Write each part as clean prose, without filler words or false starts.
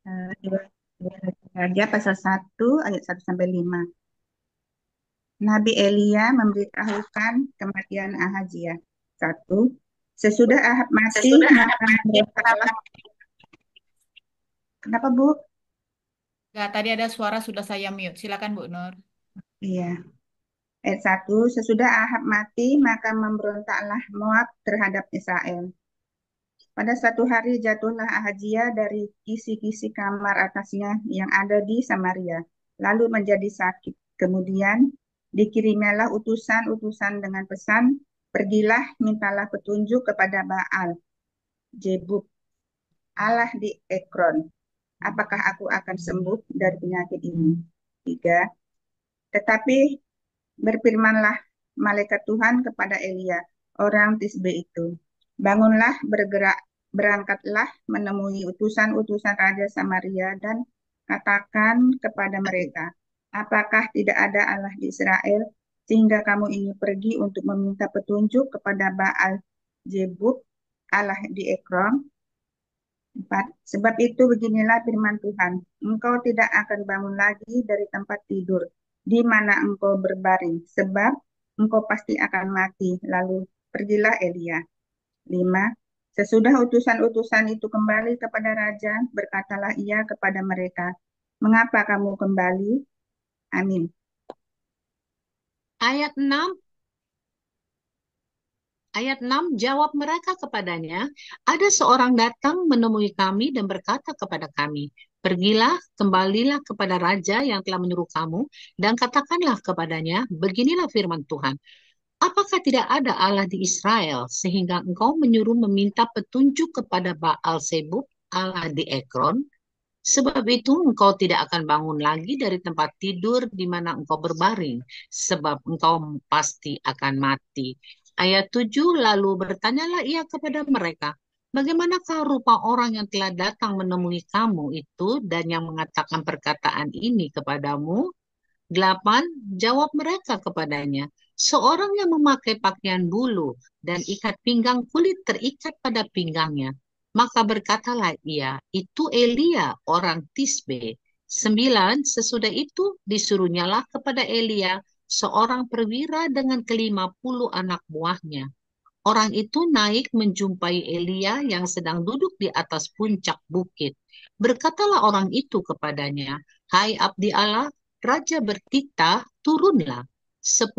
Dua Raja pasal 1 ayat 1 sampai 5. Nabi Elia memberitahukan kematian Ahazia. 1. Sesudah Ahab mati, Sesudah anak maka mati, memberontaklah. Kenapa, Bu? enggak, tadi ada suara sudah saya mute. Silakan Bu Nur. Iya. Ayat 1. Sesudah Ahab mati, maka memberontaklah Moab terhadap Israel. Pada suatu hari jatuhlah Ahazia dari kisi-kisi kamar atasnya yang ada di Samaria, lalu menjadi sakit. Kemudian dikirimilah utusan-utusan dengan pesan, pergilah mintalah petunjuk kepada Baal, Jebub, Allah di Ekron. Apakah aku akan sembuh dari penyakit ini? 3. Tetapi berfirmanlah malaikat Tuhan kepada Elia, orang Tisbe itu. Bangunlah, bergerak, berangkatlah menemui utusan-utusan Raja Samaria dan katakan kepada mereka, apakah tidak ada Allah di Israel sehingga kamu ini pergi untuk meminta petunjuk kepada Baal Jebub, Allah di Ekron? 4. Sebab itu beginilah firman Tuhan, engkau tidak akan bangun lagi dari tempat tidur di mana engkau berbaring, sebab engkau pasti akan mati. Lalu pergilah Elia. 5. Sesudah utusan-utusan itu kembali kepada raja, berkatalah ia kepada mereka, mengapa kamu kembali? Amin. Ayat 6, ayat 6, jawab mereka kepadanya, ada seorang datang menemui kami dan berkata kepada kami, pergilah, kembalilah kepada raja yang telah menyuruh kamu, dan katakanlah kepadanya, beginilah firman Tuhan. Apakah tidak ada Allah di Israel sehingga engkau menyuruh meminta petunjuk kepada Baal Zebub, Allah di Ekron? Sebab itu engkau tidak akan bangun lagi dari tempat tidur di mana engkau berbaring, sebab engkau pasti akan mati. Ayat 7, lalu bertanyalah ia kepada mereka, bagaimanakah rupa orang yang telah datang menemui kamu itu dan yang mengatakan perkataan ini kepadamu? 8, jawab mereka kepadanya, seorang yang memakai pakaian bulu dan ikat pinggang kulit terikat pada pinggangnya. Maka berkatalah ia, itu Elia orang Tisbe. 9, sesudah itu disuruhnyalah kepada Elia seorang perwira dengan ke-50 anak buahnya. Orang itu naik menjumpai Elia yang sedang duduk di atas puncak bukit. Berkatalah orang itu kepadanya, hai abdi Allah, Raja bertitah, turunlah. 10,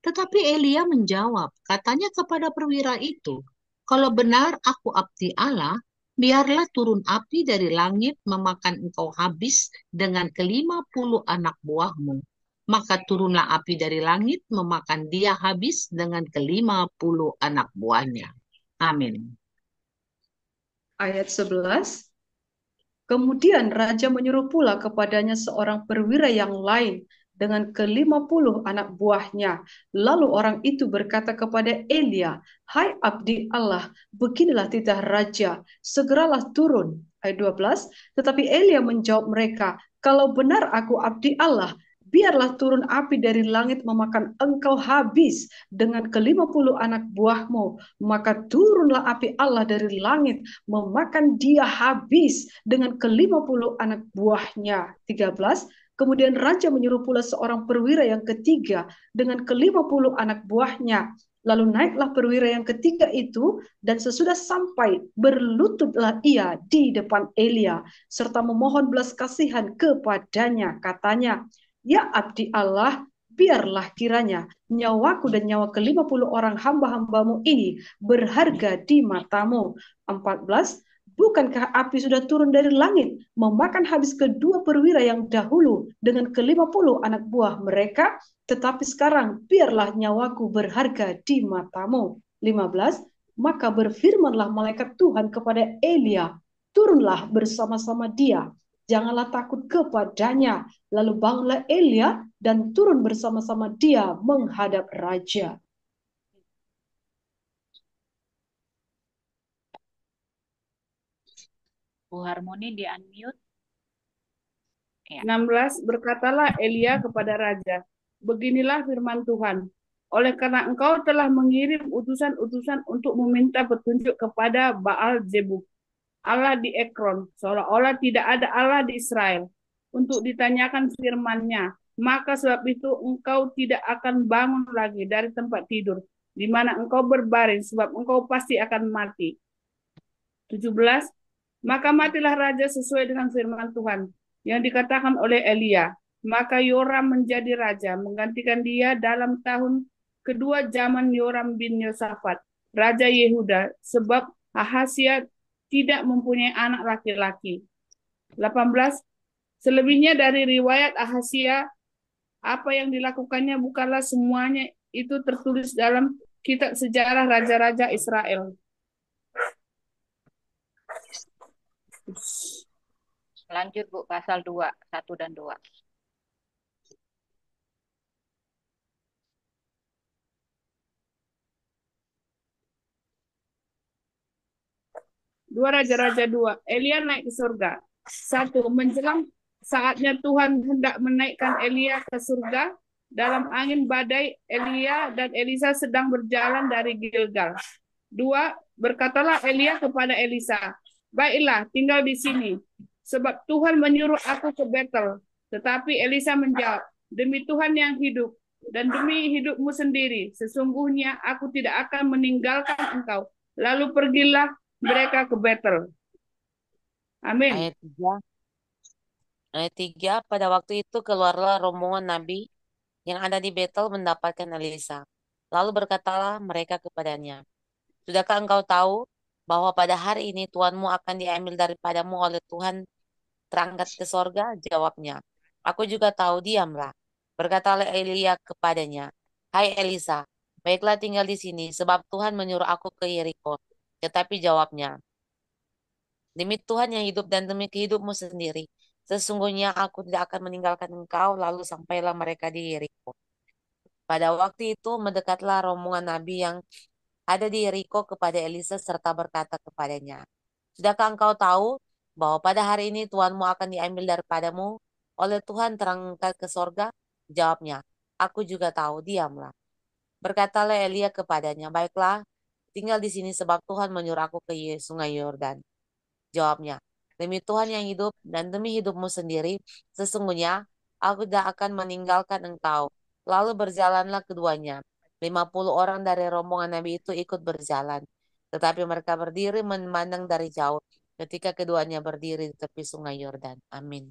tetapi Elia menjawab, katanya kepada perwira itu, kalau benar aku abdi Allah, biarlah turun api dari langit memakan engkau habis dengan ke-50 anak buahmu. Maka turunlah api dari langit memakan dia habis dengan ke-50 anak buahnya. Amin. Ayat 11. Kemudian raja menyuruh pula kepadanya seorang perwira yang lain dengan ke-50 anak buahnya. Lalu orang itu berkata kepada Elia, hai abdi Allah, beginilah titah raja, segeralah turun. Ayat 12, tetapi Elia menjawab mereka, kalau benar aku abdi Allah, biarlah turun api dari langit memakan engkau habis dengan ke-50 anak buahmu. Maka turunlah api Allah dari langit memakan dia habis dengan ke-50 anak buahnya. 13. Kemudian raja menyuruh pula seorang perwira yang ketiga dengan ke-50 anak buahnya. Lalu naiklah perwira yang ketiga itu, dan sesudah sampai berlututlah ia di depan Elia, serta memohon belas kasihan kepadanya. Katanya, ya abdi Allah, biarlah kiranya nyawaku dan nyawa ke-50 orang hamba-hambamu ini berharga di matamu. 14, bukankah api sudah turun dari langit, memakan habis kedua perwira yang dahulu dengan ke-50 anak buah mereka? Tetapi sekarang biarlah nyawaku berharga di matamu. 15, maka berfirmanlah malaikat Tuhan kepada Elia, turunlah bersama-sama dia, janganlah takut kepadanya. Lalu bangunlah Elia dan turun bersama-sama dia menghadap raja. Bu Harmoni di unmute. Ya. 16, berkatalah Elia kepada raja, beginilah firman Tuhan, oleh karena engkau telah mengirim utusan-utusan untuk meminta petunjuk kepada Baal Zebub, Allah di Ekron, seolah-olah tidak ada Allah di Israel, untuk ditanyakan firman-Nya. Maka sebab itu engkau tidak akan bangun lagi dari tempat tidur, di mana engkau berbaring, sebab engkau pasti akan mati. 17. Maka matilah raja sesuai dengan firman Tuhan yang dikatakan oleh Elia. Maka Yoram menjadi raja, menggantikan dia dalam tahun kedua zaman Yoram bin Yosafat, raja Yehuda, sebab Ahasia tidak mempunyai anak laki-laki. 18. Selebihnya dari riwayat Ahasia, apa yang dilakukannya bukanlah semuanya itu tertulis dalam kitab sejarah raja-raja Israel. Lanjut Bu, pasal 2, 1 dan 2. Dua Raja-Raja 2. Elia naik ke surga. 1. Menjelang saatnya Tuhan hendak menaikkan Elia ke surga, dalam angin badai Elia dan Elisa sedang berjalan dari Gilgal. 2. Berkatalah Elia kepada Elisa, baiklah, tinggal di sini, sebab Tuhan menyuruh aku ke Betel. Tetapi Elisa menjawab, demi Tuhan yang hidup dan demi hidupmu sendiri, sesungguhnya aku tidak akan meninggalkan engkau. Lalu pergilah mereka ke Betel. Amin. Ayat 3. Ayat 3, pada waktu itu keluarlah rombongan nabi yang ada di Betel mendapatkan Elisa. Lalu berkatalah mereka kepadanya, sudahkah engkau tahu bahwa pada hari ini Tuhanmu akan diambil daripadamu oleh Tuhan terangkat ke sorga? Jawabnya, aku juga tahu, diamlah. Berkatalah Elia kepadanya, hai Elisa, baiklah tinggal di sini, sebab Tuhan menyuruh aku ke Yeriko. Tetapi jawabnya, demi Tuhan yang hidup dan demi kehidupmu sendiri, sesungguhnya aku tidak akan meninggalkan engkau. Lalu sampailah mereka di Yeriko. Pada waktu itu mendekatlah rombongan nabi yang ada di Yeriko kepada Elisa serta berkata kepadanya, sudahkah engkau tahu bahwa pada hari ini Tuhanmu akan diambil daripadamu oleh Tuhan terangkat ke sorga? Jawabnya, aku juga tahu, diamlah. Berkatalah Elia kepadanya, baiklah, tinggal di sini sebab Tuhan menyuruh aku ke sungai Yordan. Jawabnya, demi Tuhan yang hidup dan demi hidupmu sendiri, sesungguhnya aku tidak akan meninggalkan engkau. Lalu berjalanlah keduanya. 50 orang dari rombongan Nabi itu ikut berjalan. Tetapi mereka berdiri memandang dari jauh ketika keduanya berdiri di tepi sungai Yordan. Amin.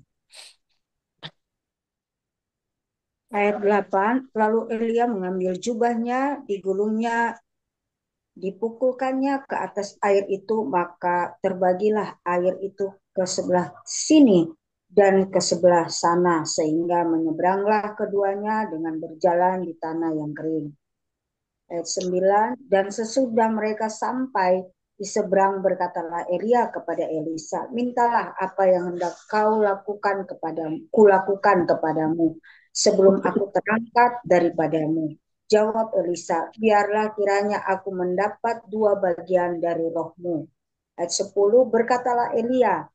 Ayat 8, lalu Elia mengambil jubahnya, digulungnya, dipukulkannya ke atas air itu, maka terbagilah air itu ke sebelah sini dan ke sebelah sana, sehingga menyeberanglah keduanya dengan berjalan di tanah yang kering. Ayat 9, dan sesudah mereka sampai di seberang, berkatalah Elia kepada Elisa, mintalah apa yang hendak kulakukan kepadamu sebelum aku terangkat daripadamu. Jawab Elisa, biarlah kiranya aku mendapat 2 bagian dari rohmu. Ayat 10, berkatalah Elia,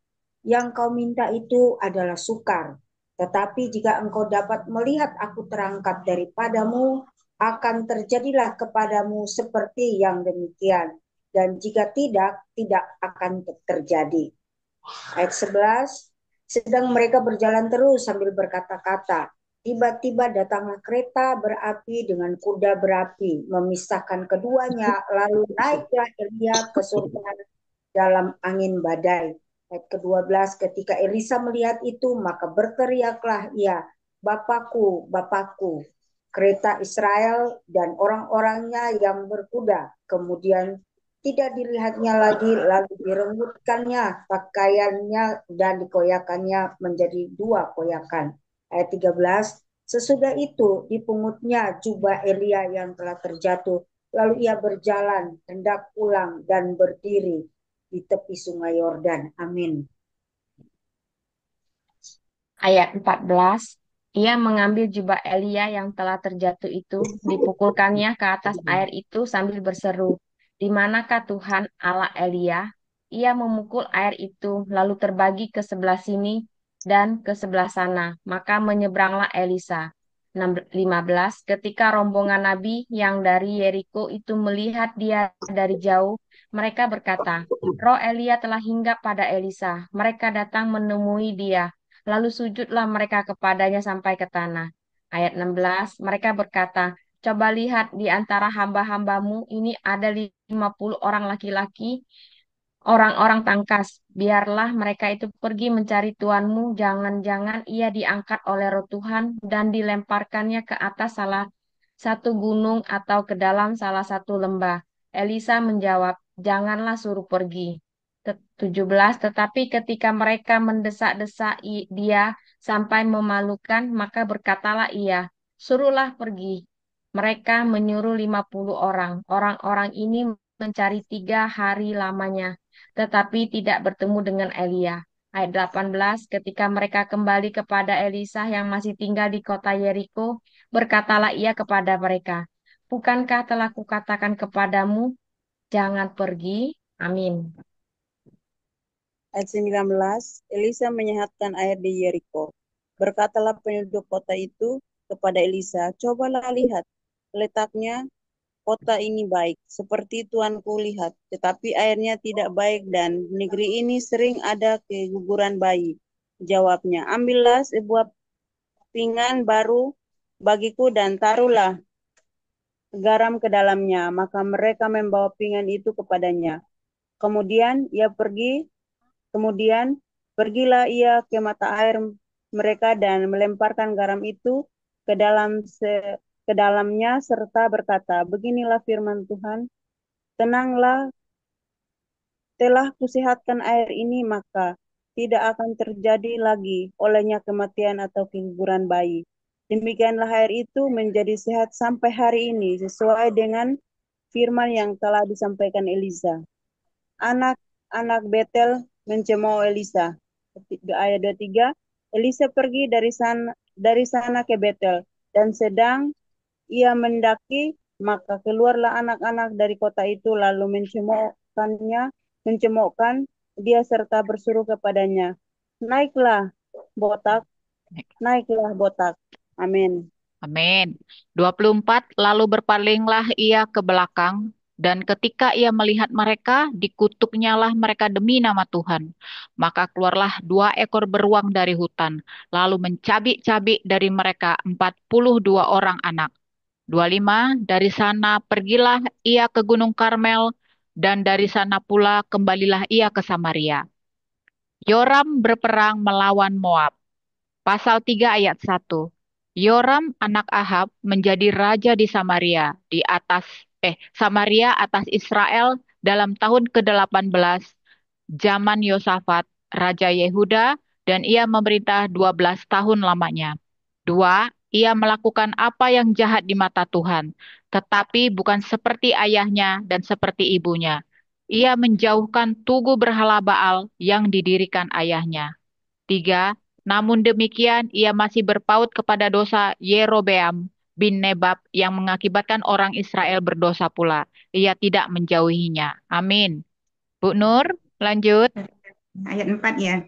yang kau minta itu adalah sukar. Tetapi jika engkau dapat melihat aku terangkat daripadamu, akan terjadilah kepadamu seperti yang demikian. Dan jika tidak, tidak akan terjadi. Ayat 11, sedang mereka berjalan terus sambil berkata-kata, tiba-tiba datanglah kereta berapi dengan kuda berapi, memisahkan keduanya, lalu naiklah Elia ke surga dalam angin badai. Ayat ke-12, ketika Elisa melihat itu, maka berteriaklah ia, Bapakku, Bapakku, kereta Israel dan orang-orangnya yang berkuda. Kemudian tidak dilihatnya lagi, lalu direnggutkannya pakaiannya dan dikoyakannya menjadi 2 koyakan. Ayat 13, sesudah itu dipungutnya jubah Elia yang telah terjatuh, lalu ia berjalan hendak pulang dan berdiri di tepi sungai Yordan. Amin. Ayat 14, ia mengambil jubah Elia yang telah terjatuh itu, dipukulkannya ke atas air itu sambil berseru, di manakah Tuhan Allah Elia? Ia memukul air itu, lalu terbagi ke sebelah sini dan ke sebelah sana. Maka menyeberanglah Elisa. 15. Ketika rombongan Nabi yang dari Yeriko itu melihat dia dari jauh, mereka berkata, Roh Elia telah hinggap pada Elisa. Mereka datang menemui dia. Lalu sujudlah mereka kepadanya sampai ke tanah. Ayat 16, mereka berkata, Coba lihat di antara hamba-hambamu ini ada 50 orang laki-laki, orang-orang tangkas. Biarlah mereka itu pergi mencari tuanmu. Jangan-jangan ia diangkat oleh roh Tuhan dan dilemparkannya ke atas salah satu gunung atau ke dalam salah satu lembah. Elisa menjawab, Janganlah suruh pergi. 17. Tetapi ketika mereka mendesak-desak dia sampai memalukan, maka berkatalah ia, Suruhlah pergi. Mereka menyuruh 50 orang. Orang-orang ini mencari 3 hari lamanya, tetapi tidak bertemu dengan Elia. Ayat 18, ketika mereka kembali kepada Elisa yang masih tinggal di kota Yeriko, berkatalah ia kepada mereka, Bukankah telah kukatakan kepadamu, jangan pergi? Amin. Ayat 19, Elisa menyehatkan air di Yeriko. Berkatalah penduduk kota itu kepada Elisa, cobalah lihat, letaknya kota ini baik, seperti tuanku lihat, tetapi airnya tidak baik dan di negeri ini sering ada keguguran bayi. Jawabnya, ambillah sebuah pinggan baru bagiku dan taruhlah garam ke dalamnya. Maka mereka membawa pinggan itu kepadanya. Kemudian pergilah ia ke mata air mereka dan melemparkan garam itu ke ke dalamnya serta berkata, Beginilah firman Tuhan, tenanglah, telah kusehatkan air ini, maka tidak akan terjadi lagi olehnya kematian atau keguguran bayi. Demikianlah air itu menjadi sehat sampai hari ini, sesuai dengan firman yang telah disampaikan Elisa. Anak-anak Betel mencemooh Elisa. Ayat 23, Elisa pergi dari sana ke Betel, dan sedang ia mendaki, maka keluarlah anak-anak dari kota itu lalu mencemoohkan dia serta bersuruh kepadanya, naiklah botak, naiklah botak. Amin. Amin. 24, lalu berpalinglah ia ke belakang, dan ketika ia melihat mereka, dikutuknyalah mereka demi nama Tuhan. Maka keluarlah 2 ekor beruang dari hutan, lalu mencabik-cabik dari mereka 42 orang anak. 25, dari sana pergilah ia ke Gunung Karmel, dan dari sana pula kembalilah ia ke Samaria. Yoram berperang melawan Moab. Pasal 3 ayat 1. Yoram anak Ahab menjadi raja di Samaria atas Israel dalam tahun ke-18 zaman Yosafat, Raja Yehuda, dan ia memerintah 12 tahun lamanya. 2. Ia melakukan apa yang jahat di mata Tuhan, tetapi bukan seperti ayahnya dan seperti ibunya. Ia menjauhkan tugu berhala Baal yang didirikan ayahnya. 3. Namun demikian, ia masih berpaut kepada dosa Yerobeam bin Nebat yang mengakibatkan orang Israel berdosa pula. Ia tidak menjauhinya. Amin. Bu Nur, lanjut. Ayat 4 ya.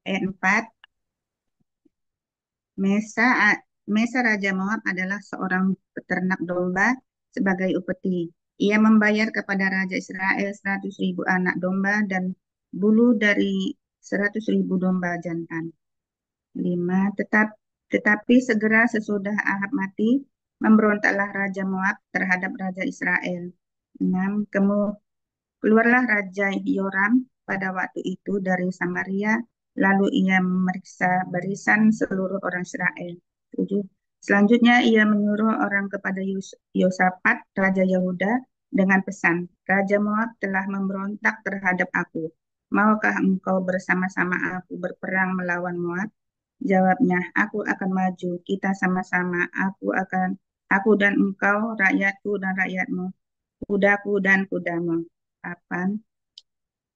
Ayat 4. Mesa Raja Moab adalah seorang peternak domba sebagai upeti. Ia membayar kepada Raja Israel 100.000 anak domba dan bulu dari 100.000 domba jantan. 5. Tetapi segera sesudah Ahab mati, memberontaklah Raja Moab terhadap Raja Israel. 6. Keluarlah Raja Yoram pada waktu itu dari Samaria, lalu ia memeriksa barisan seluruh orang Israel. 7. Selanjutnya ia menyuruh orang kepada Yosafat, Raja Yehuda, dengan pesan, Raja Moab telah memberontak terhadap aku. Maukah engkau bersama-sama aku berperang melawan Moab? Jawabnya, aku akan maju, kita sama-sama, aku dan engkau, rakyatku dan rakyatmu, kudaku dan kudamu. 8.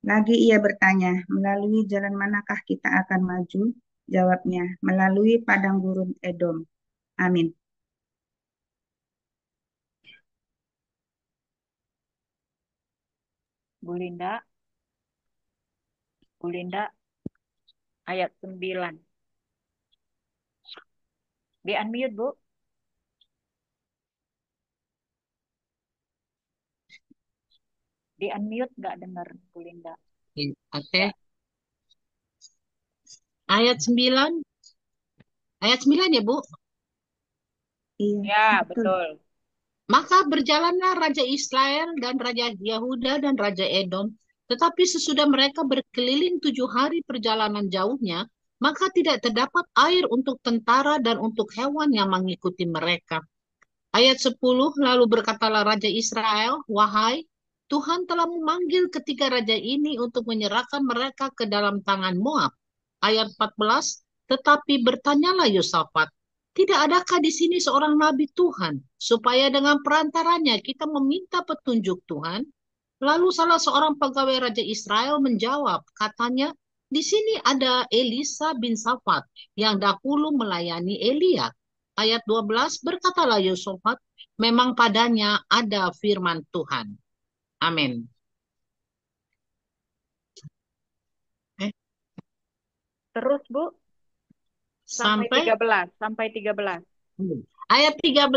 Lagi ia bertanya, melalui jalan manakah kita akan maju? Jawabnya, melalui padang gurun Edom. Amin. Bu Linda, ayat 9. Di unmute, Bu. Di unmute nggak dengar Bu Linda. Oke. Ya. Ayat 9. Ayat 9 ya, Bu. Iya, Ya, betul. betul. Maka berjalanlah Raja Israel dan Raja Yahuda dan Raja Edom. Tetapi sesudah mereka berkeliling 7 hari perjalanan jauhnya, maka tidak terdapat air untuk tentara dan untuk hewan yang mengikuti mereka. Ayat 10, lalu berkatalah Raja Israel, wahai, Tuhan telah memanggil ketiga raja ini untuk menyerahkan mereka ke dalam tangan Moab. Ayat 14, tetapi bertanyalah Yosafat, tidak adakah di sini seorang nabi Tuhan, supaya dengan perantaranya kita meminta petunjuk Tuhan? Lalu salah seorang pegawai Raja Israel menjawab, katanya, di sini ada Elisa bin Safat yang dahulu melayani Elia. Ayat 12, berkatalah Yosafat, memang padanya ada firman Tuhan. Amin. Terus, Bu, sampai Sampai 13, sampai 13. ayat 13,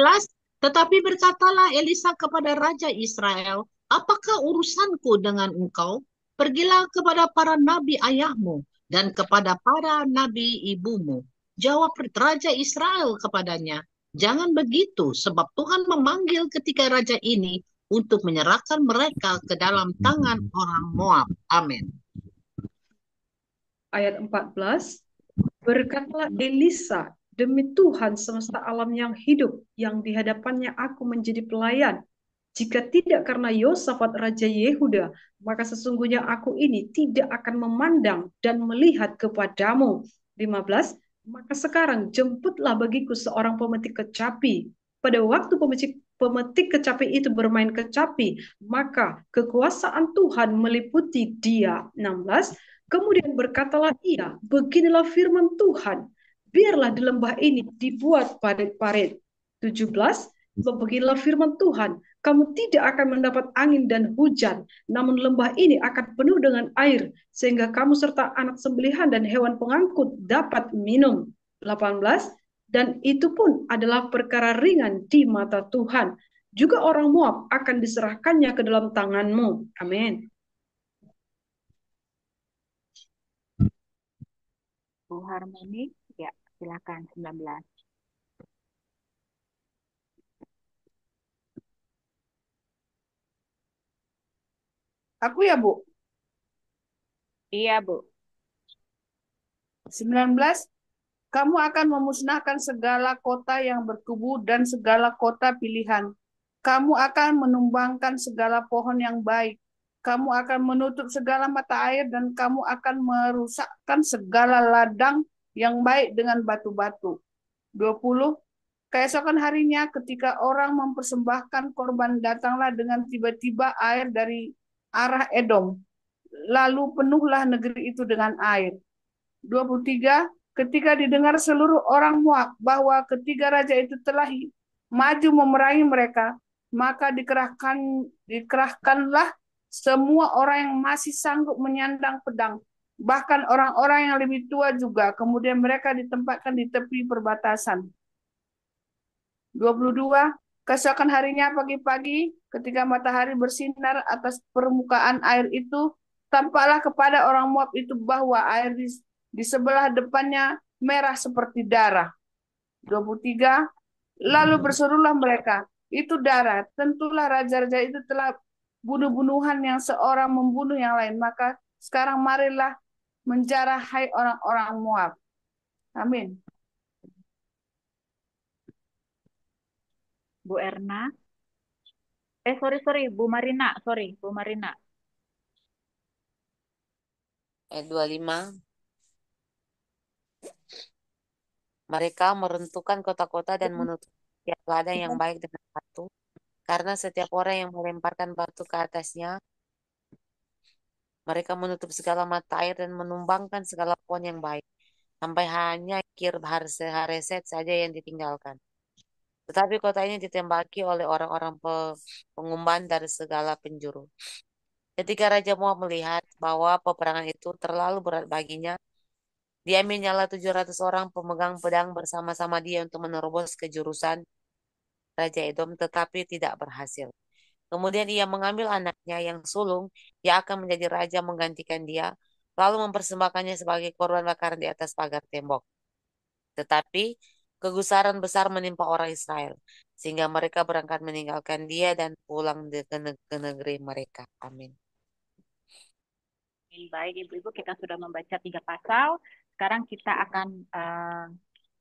tetapi berkatalah Elisa kepada Raja Israel, apakah urusanku dengan engkau? Pergilah kepada para nabi ayahmu dan kepada para nabi ibumu. Jawab Raja Israel kepadanya, jangan begitu, sebab Tuhan memanggil ketiga raja ini untuk menyerahkan mereka ke dalam tangan orang Moab. Amin. Ayat 14, berkatalah Elisa, demi Tuhan semesta alam yang hidup, yang di hadapannya aku menjadi pelayan, jika tidak karena Yosafat Raja Yehuda, maka sesungguhnya aku ini tidak akan memandang dan melihat kepadamu. 15, maka sekarang jemputlah bagiku seorang pemetik kecapi. Pada waktu pemetik kecapi itu bermain kecapi, maka kekuasaan Tuhan meliputi dia. 16, kemudian berkatalah ia, beginilah firman Tuhan, biarlah di lembah ini dibuat parit-parit. 17, beginilah firman Tuhan, kamu tidak akan mendapat angin dan hujan, namun lembah ini akan penuh dengan air, sehingga kamu serta anak sembelihan dan hewan pengangkut dapat minum. 18, dan itu pun adalah perkara ringan di mata Tuhan. Juga orang Moab akan diserahkannya ke dalam tanganmu. Amin. Bu Harmoni, ya, silakan 19. Aku ya, Bu. Iya, Bu. 19, kamu akan memusnahkan segala kota yang berkubu dan segala kota pilihan. Kamu akan menumbangkan segala pohon yang baik. Kamu akan menutup segala mata air dan kamu akan merusakkan segala ladang yang baik dengan batu-batu. 20, keesokan harinya ketika orang mempersembahkan korban, datanglah dengan tiba-tiba air dari arah Edom. Lalu penuhlah negeri itu dengan air. 23, ketika didengar seluruh orang Moab bahwa ketiga raja itu telah maju memerangi mereka, maka dikerahkanlah semua orang yang masih sanggup menyandang pedang, bahkan orang-orang yang lebih tua juga. Kemudian mereka ditempatkan di tepi perbatasan. 22, keesokan harinya pagi-pagi ketika matahari bersinar atas permukaan air itu, tampaklah kepada orang Moab itu bahwa air di sebelah depannya merah seperti darah. 23, lalu berserulah mereka, itu darah, tentulah raja-raja itu telah bunuh-bunuhan yang seorang membunuh yang lain, maka sekarang marilah menjarah hai orang-orang Moab. Amin. Bu Erna. Sorry, Bu Marina. Sorry, Bu Marina. Ayat 25. Mereka meruntuhkan kota-kota dan menutup setiap ladang yang baik dengan batu, karena setiap orang yang melemparkan batu ke atasnya, mereka menutup segala mata air dan menumbangkan segala pohon yang baik, sampai hanya Kir Hareset saja yang ditinggalkan. Tetapi kota ini ditembaki oleh orang-orang pengumban dari segala penjuru. Ketika Raja Moab melihat bahwa peperangan itu terlalu berat baginya, dia menyala 700 orang pemegang pedang bersama-sama dia untuk menerobos ke jurusan Raja Edom, tetapi tidak berhasil. Kemudian ia mengambil anaknya yang sulung, yang akan menjadi raja menggantikan dia, lalu mempersembahkannya sebagai korban bakaran di atas pagar tembok. Tetapi kegusaran besar menimpa orang Israel, sehingga mereka berangkat meninggalkan dia dan pulang ke negeri mereka. Amin. Baik, Ibu-Ibu, kita sudah membaca 3 pasal. Sekarang kita akan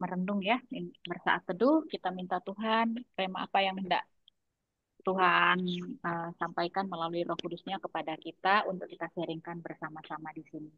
merenung ya, bersaat teduh. Kita minta Tuhan, tema apa yang hendak Tuhan sampaikan melalui Roh Kudus-Nya kepada kita untuk kita sharingkan bersama-sama di sini.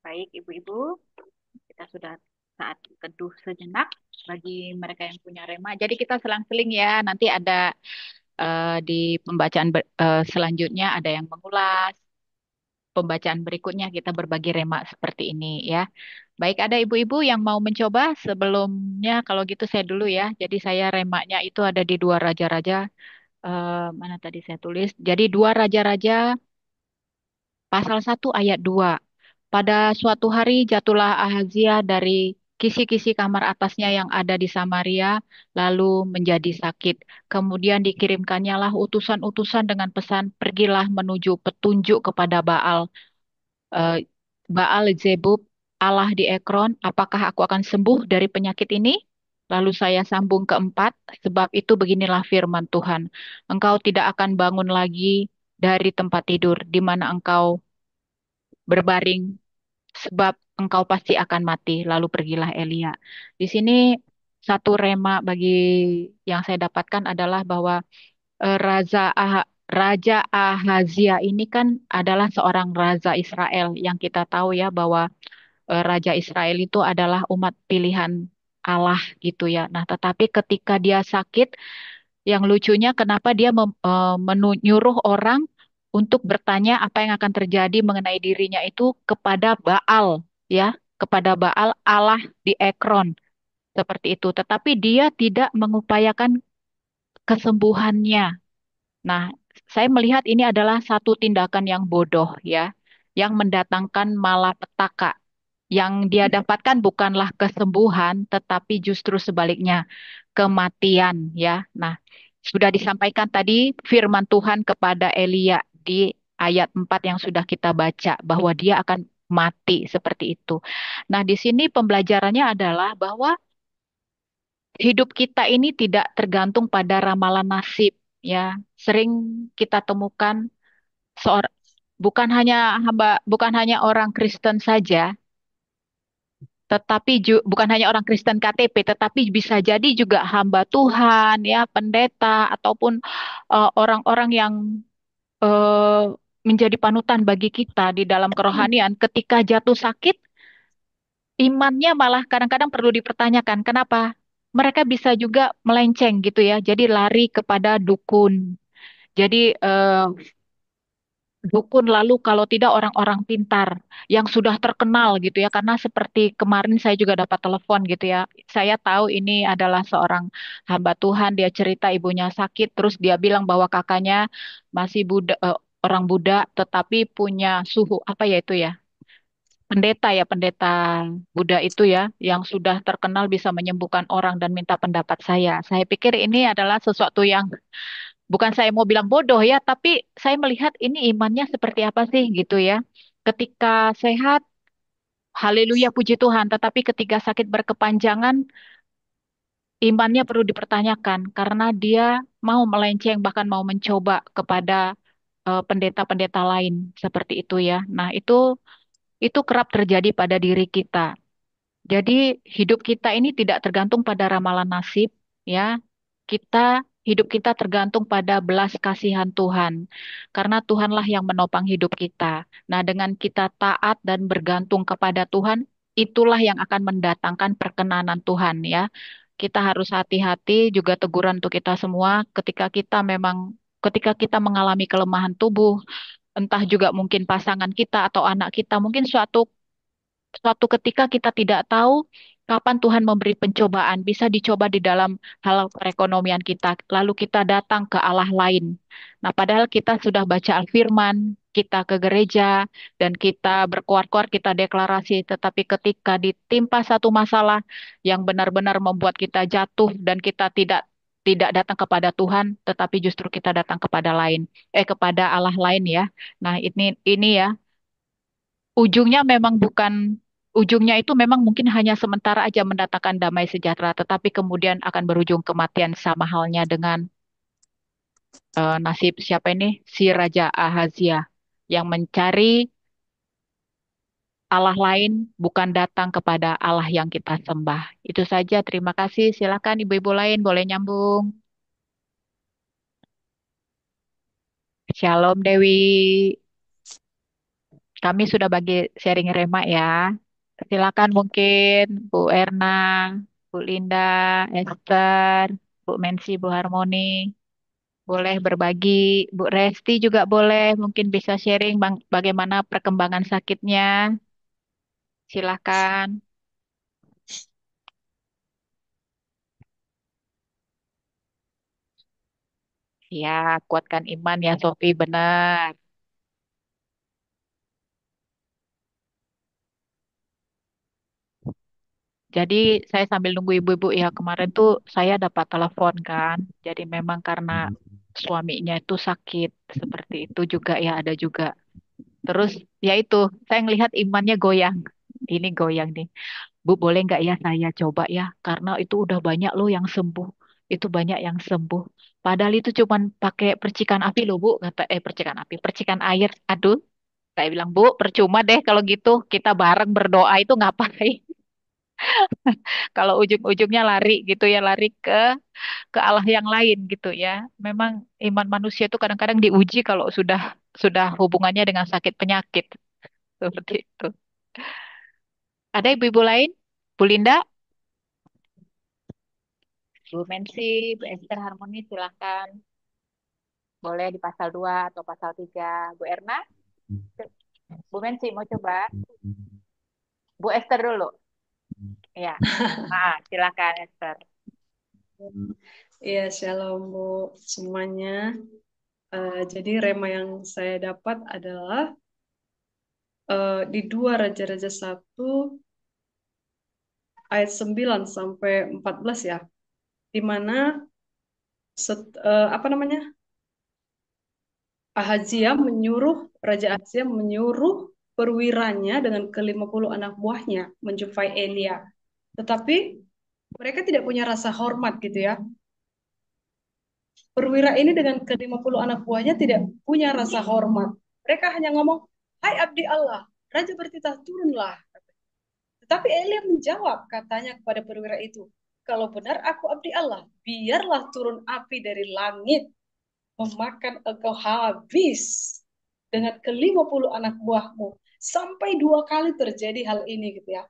Baik, Ibu-Ibu, kita sudah saat teduh sejenak bagi mereka yang punya rema. Jadi kita selang-seling ya, nanti ada di pembacaan selanjutnya ada yang mengulas, pembacaan berikutnya kita berbagi rema seperti ini ya. Baik, ada ibu-ibu yang mau mencoba sebelumnya kalau gitu saya dulu ya. Jadi saya remanya itu ada di 2 Raja-Raja, mana tadi saya tulis. Jadi 2 Raja-Raja pasal 1 ayat 2. Pada suatu hari jatuhlah Ahazia dari kisi-kisi kamar atasnya yang ada di Samaria, lalu menjadi sakit. Kemudian dikirimkannya lah utusan-utusan dengan pesan, pergilah menuju petunjuk kepada Baal. eh, Baal Zebub, Allah di Ekron, apakah aku akan sembuh dari penyakit ini? Lalu saya sambung keempat, sebab itu beginilah firman Tuhan. Engkau tidak akan bangun lagi dari tempat tidur di mana engkau berbaring, sebab engkau pasti akan mati. Lalu pergilah Elia. Di sini satu rema bagi yang saya dapatkan adalah bahwa Raja Ahazia ini kan adalah seorang raja Israel yang kita tahu ya bahwa Raja Israel itu adalah umat pilihan Allah gitu ya. Nah, tetapi ketika dia sakit, yang lucunya kenapa dia menyuruh orang untuk bertanya apa yang akan terjadi mengenai dirinya itu kepada Baal ya, kepada Baal Allah di Ekron seperti itu. Tetapi dia tidak mengupayakan kesembuhannya. Nah, saya melihat ini adalah satu tindakan yang bodoh ya, yang mendatangkan malapetaka. Yang dia dapatkan bukanlah kesembuhan, tetapi justru sebaliknya, kematian ya. Nah, sudah disampaikan tadi firman Tuhan kepada Elia di ayat 4 yang sudah kita baca, bahwa dia akan mati seperti itu. Nah, di sini pembelajarannya adalah bahwa hidup kita ini tidak tergantung pada ramalan nasib ya. sering kita temukan seorang bukan hanya orang Kristen saja, tetapi bukan hanya orang Kristen KTP, tetapi bisa jadi juga hamba Tuhan, ya, pendeta ataupun orang-orang yang eh, menjadi panutan bagi kita di dalam kerohanian. Ketika jatuh sakit, imannya malah kadang-kadang perlu dipertanyakan. Kenapa? Mereka bisa juga melenceng gitu ya. Jadi lari kepada dukun. Jadi dukun, lalu kalau tidak orang-orang pintar yang sudah terkenal gitu ya. Karena seperti kemarin saya juga dapat telepon gitu ya. Saya tahu ini adalah seorang hamba Tuhan, dia cerita ibunya sakit terus dia bilang bahwa kakaknya masih Buddha, orang Buddha tetapi punya suhu apa ya itu ya? Pendeta ya, pendeta Buddha itu ya, yang sudah terkenal bisa menyembuhkan orang dan minta pendapat saya. Saya pikir ini adalah sesuatu yang bukan saya mau bilang bodoh ya, tapi saya melihat ini imannya seperti apa sih gitu ya. Ketika sehat, haleluya puji Tuhan, tetapi ketika sakit berkepanjangan, imannya perlu dipertanyakan karena dia mau melenceng bahkan mau mencoba kepada pendeta-pendeta lain seperti itu ya. Nah, itu kerap terjadi pada diri kita. Jadi hidup kita ini tidak tergantung pada ramalan nasib, ya. Hidup kita tergantung pada belas kasihan Tuhan. Karena Tuhanlah yang menopang hidup kita. Nah, dengan kita taat dan bergantung kepada Tuhan, itulah yang akan mendatangkan perkenanan Tuhan, ya. Kita harus hati-hati, juga teguran untuk kita semua ketika kita mengalami kelemahan tubuh, entah juga mungkin pasangan kita atau anak kita, mungkin suatu ketika kita tidak tahu kapan Tuhan memberi pencobaan, bisa dicoba di dalam hal perekonomian kita, lalu kita datang ke Allah lain. Nah, padahal kita sudah baca Al-Firman, kita ke gereja, dan kita berkuar-kuar, kita deklarasi, tetapi ketika ditimpa satu masalah yang benar-benar membuat kita jatuh dan kita tidak datang kepada Tuhan, tetapi justru kita datang kepada Allah lain ya. Nah, ini ya ujungnya itu memang mungkin hanya sementara aja mendatangkan damai sejahtera, tetapi kemudian akan berujung kematian sama halnya dengan nasib siapa ini? Si Raja Ahazia yang mencari Allah lain bukan datang kepada Allah yang kita sembah. Itu saja, terima kasih. Silakan ibu-ibu lain boleh nyambung. Shalom Dewi. Kami sudah bagi sharing rema ya. Silakan mungkin Bu Erna, Bu Linda, Esther, Bu Mensi, Bu Harmoni, boleh berbagi. Bu Resti juga boleh, mungkin bisa sharing bagaimana perkembangan sakitnya. Silakan. Ya, kuatkan iman ya Sofi, benar. Jadi saya sambil nunggu ibu-ibu ya, kemarin tuh saya dapat telepon kan. Jadi memang karena suaminya itu sakit, seperti itu juga ya, ada juga. Terus ya itu, saya ngelihat imannya goyang. Ini goyang nih. Bu, boleh nggak ya saya coba ya? Karena itu udah banyak loh yang sembuh. Itu banyak yang sembuh. Padahal itu cuman pakai percikan api loh, Bu. Percikan api, percikan air. Aduh, saya bilang, Bu, percuma deh kalau gitu. Kita bareng berdoa itu ngapain? Kalau ujung-ujungnya lari gitu ya, lari ke Allah yang lain gitu ya. Memang iman manusia itu kadang-kadang diuji kalau sudah hubungannya dengan sakit penyakit. Seperti itu. Ada ibu-ibu lain? Bu Linda, Bu Mensi, Bu Esther Harmoni, silahkan. Boleh di pasal 2 atau pasal 3. Bu Erna, Bu Mensi mau coba? Bu Esther dulu. Ya. Silakan Esther. Ya, shalom Bu semuanya. Jadi rema yang saya dapat adalah di 2 Raja-Raja 1 ayat 9 sampai 14 ya. Di mana Raja Ahazia menyuruh perwiranya dengan ke-50 anak buahnya menjumpai Elia. Tetapi mereka tidak punya rasa hormat gitu ya. perwira ini dengan ke-50 anak buahnya tidak punya rasa hormat. Mereka hanya ngomong, "Hai abdi Allah, raja bertitah turunlah." Tetapi Elia menjawab, katanya kepada perwira itu, "Kalau benar aku abdi Allah, biarlah turun api dari langit memakan engkau habis dengan ke-50 anak buahmu. Sampai 2 kali terjadi hal ini gitu ya.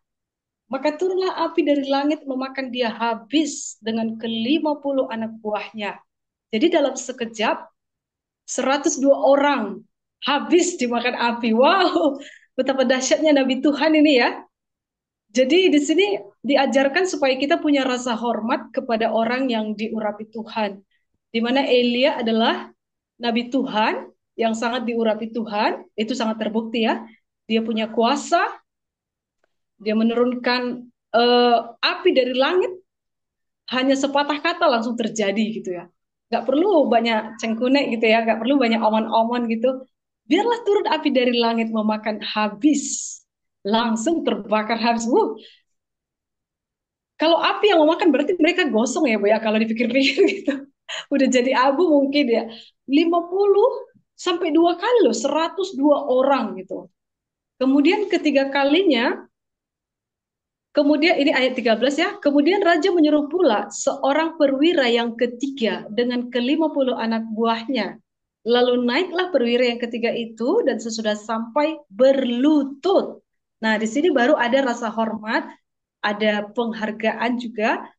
Maka turunlah api dari langit memakan dia habis dengan ke-50 anak buahnya. Jadi dalam sekejap 102 orang habis dimakan api. Wow, betapa dahsyatnya Nabi Tuhan ini ya. Jadi di sini diajarkan supaya kita punya rasa hormat kepada orang yang diurapi Tuhan. Di mana Elia adalah Nabi Tuhan yang sangat diurapi Tuhan, itu sangat terbukti ya. Dia punya kuasa, dia menurunkan api dari langit, hanya sepatah kata langsung terjadi gitu ya. Gak perlu banyak cengkunek gitu ya, gak perlu banyak omon-omon gitu. Biarlah turun api dari langit memakan habis, langsung terbakar habis. Kalau api yang memakan berarti mereka gosong ya Bu ya, kalau dipikir-pikir gitu. Udah jadi abu mungkin ya. 50 sampai 2 kali loh, 102 orang gitu. Kemudian ketiga kalinya, kemudian ini ayat 13 ya, kemudian raja menyuruh pula seorang perwira yang ketiga dengan ke-50 anak buahnya. Lalu naiklah perwira yang ketiga itu dan sesudah sampai berlutut. Nah, di sini baru ada rasa hormat, ada penghargaan juga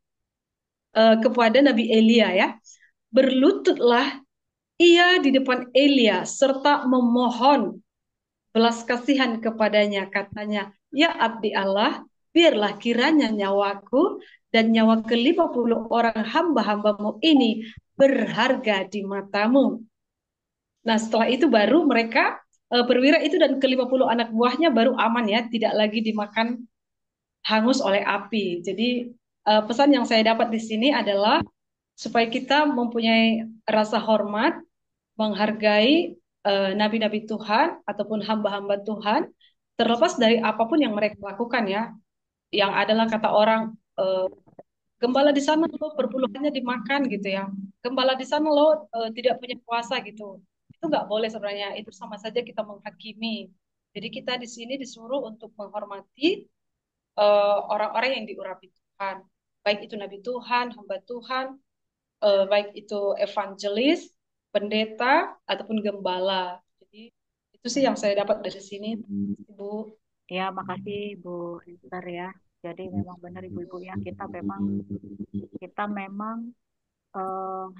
kepada Nabi Elia ya. Berlututlah ia di depan Elia serta memohon belas kasihan kepadanya, katanya, "Ya abdi Allah, biarlah kiranya nyawaku dan nyawa ke-50 orang hamba-hambamu ini berharga di matamu." Nah, setelah itu baru mereka perwira itu dan ke-50 anak buahnya baru aman ya, tidak lagi dimakan hangus oleh api. Jadi pesan yang saya dapat di sini adalah supaya kita mempunyai rasa hormat, menghargai nabi-nabi Tuhan ataupun hamba-hamba Tuhan, terlepas dari apapun yang mereka lakukan ya. Yang adalah kata orang, gembala di sana lo perpuluhannya dimakan gitu ya. Gembala di sana lo tidak punya kuasa gitu. Itu nggak boleh sebenarnya. Itu sama saja kita menghakimi. Jadi kita di sini disuruh untuk menghormati orang-orang yang diurapi Tuhan. Baik itu nabi Tuhan, hamba Tuhan, baik itu evangelis, pendeta, ataupun gembala. Jadi itu sih yang saya dapat dari sini, Ibu. Ya, makasih Bu Esther ya. Jadi memang benar Ibu-ibu ya, kita memang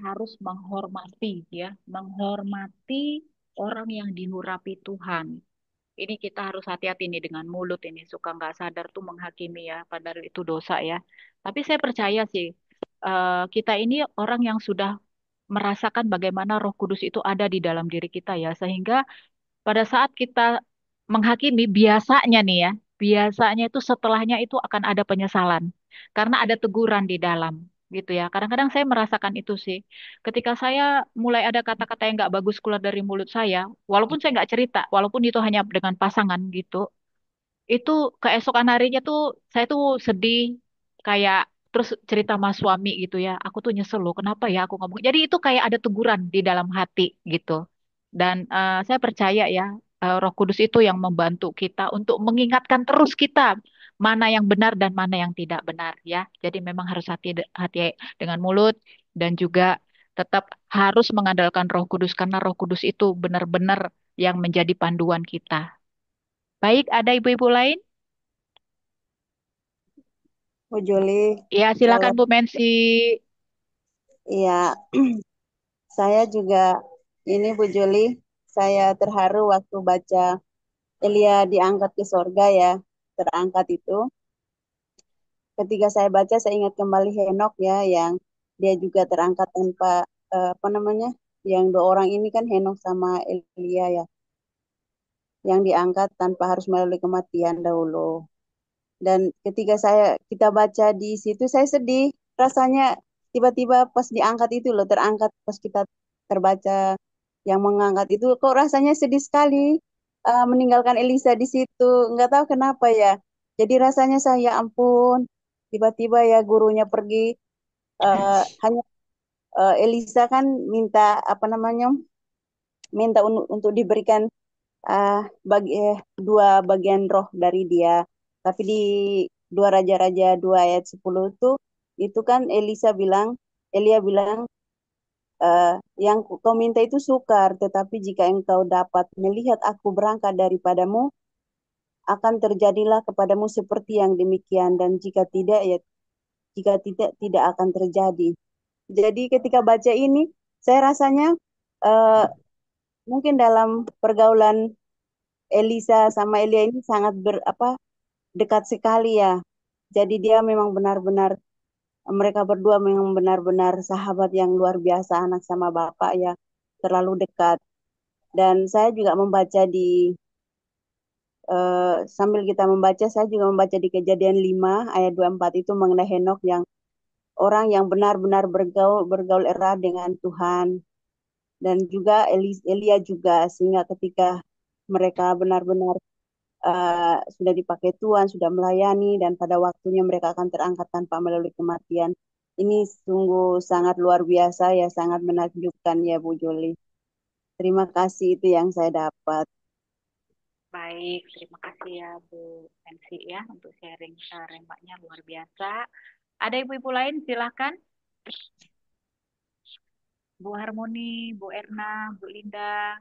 harus menghormati ya, menghormati orang yang diurapi Tuhan. Ini kita harus hati-hati nih dengan mulut ini, suka nggak sadar tuh menghakimi ya, padahal itu dosa ya. Tapi saya percaya sih, kita ini orang yang sudah merasakan bagaimana Roh Kudus itu ada di dalam diri kita ya, sehingga pada saat kita menghakimi biasanya nih ya, biasanya itu setelahnya itu akan ada penyesalan karena ada teguran di dalam gitu ya. Kadang-kadang saya merasakan itu sih. Ketika saya mulai ada kata-kata yang nggak bagus keluar dari mulut saya, walaupun saya nggak cerita, walaupun itu hanya dengan pasangan gitu, itu keesokan harinya tuh saya tuh sedih kayak terus cerita sama suami gitu ya. Aku tuh nyesel loh, kenapa ya aku ngomong. Jadi itu kayak ada teguran di dalam hati gitu. Dan saya percaya ya, Roh Kudus itu yang membantu kita untuk mengingatkan terus kita mana yang benar dan mana yang tidak benar ya. Jadi memang harus hati-hati dengan mulut dan juga tetap harus mengandalkan Roh Kudus karena Roh Kudus itu benar-benar yang menjadi panduan kita. Baik, ada ibu-ibu lain? Bu Juli, Ya, silakan kalau Bu Mensi. ya saya juga ini Bu Juli, saya terharu waktu baca Elia diangkat ke sorga ya, terangkat itu. Ketika saya baca, saya ingat kembali Henok ya, yang dia juga terangkat tanpa apa namanya, yang 2 orang ini kan Henok sama Elia ya, yang diangkat tanpa harus melalui kematian dahulu. Dan ketika kita baca di situ, saya sedih rasanya tiba-tiba pas diangkat itu loh, terangkat pas kita terbaca yang mengangkat itu, kok rasanya sedih sekali meninggalkan Elisa di situ, nggak tahu kenapa ya. Jadi rasanya saya, ya ampun, tiba-tiba ya gurunya pergi, hanya Elisa kan minta apa namanya, minta untuk diberikan eh, dua bagian roh dari dia. Tapi di dua Raja-Raja 2 ayat 10 itu kan Elia bilang, eh, yang kau minta itu sukar, tetapi jika engkau dapat melihat aku berangkat daripadamu, akan terjadilah kepadamu seperti yang demikian, dan jika tidak, tidak akan terjadi. Jadi ketika baca ini, saya rasanya eh, mungkin dalam pergaulan Elisa sama Elia ini sangat dekat sekali ya. Jadi dia memang benar-benar mereka berdua memang benar-benar sahabat yang luar biasa, anak sama bapak ya, terlalu dekat. Dan saya juga membaca sambil kita membaca, saya juga membaca di Kejadian 5 ayat 24 itu mengenai Henokh, yang orang yang benar-benar bergaul erat dengan Tuhan, dan juga Elia juga, sehingga ketika mereka benar-benar sudah dipakai Tuhan, sudah melayani, dan pada waktunya mereka akan terangkat tanpa melalui kematian. Ini sungguh sangat luar biasa ya, sangat menakjubkan ya Bu Joli. Terima kasih, itu yang saya dapat. Baik, terima kasih ya Bu Nancy ya untuk sharing rembaknya luar biasa. Ada ibu-ibu lain silahkan. Bu Harmoni, Bu Erna, Bu Linda,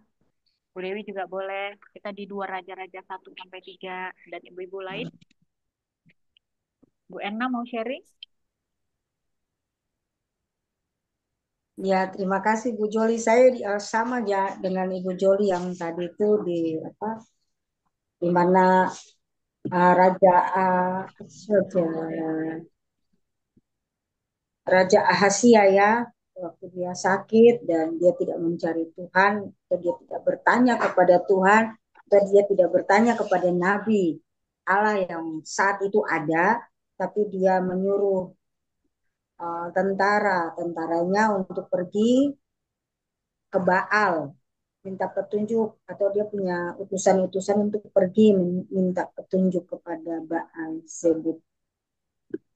Bu Dewi juga boleh. Kita di dua Raja-Raja 1 sampai 3 dan ibu-ibu lain. Bu Erna mau sharing? Ya, terima kasih Bu Joli. Saya sama ya dengan Ibu Joli yang tadi itu di mana Raja Raja Ahasia ya, waktu dia sakit dan dia tidak mencari Tuhan, dan dia tidak bertanya kepada Tuhan, dan dia tidak bertanya kepada Nabi Allah yang saat itu ada, tapi dia menyuruh tentaranya untuk pergi ke Baal, minta petunjuk, atau dia punya utusan-utusan untuk pergi minta petunjuk kepada Baal sebut.